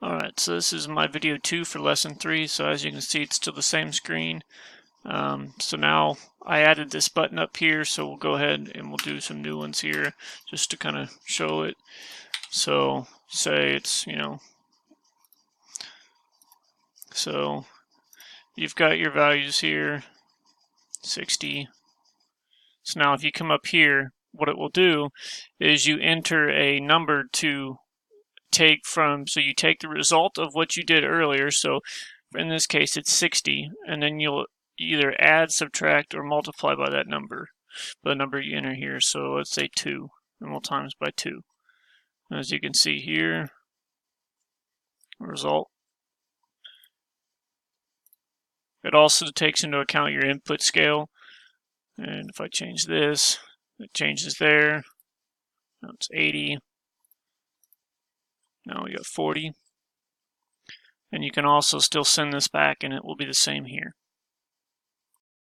Alright, so this is my video 2 for lesson 3, so as you can see it's still the same screen. So now I added this button up here, so we'll go ahead and we'll do some new ones here just to kind of show it. So say it's, so you've got your values here, 60. So now if you come up here, what it will do is you enter a number to take from, so you take the result of what you did earlier, so in this case it's 60, and then you'll either add, subtract, or multiply by that number, the number you enter here. So let's say 2, and we'll times by 2. As you can see here, result. It also takes into account your input scale, and if I change this, it changes there. Now it's 80. Now we got 40. And you can also still send this back and it will be the same here.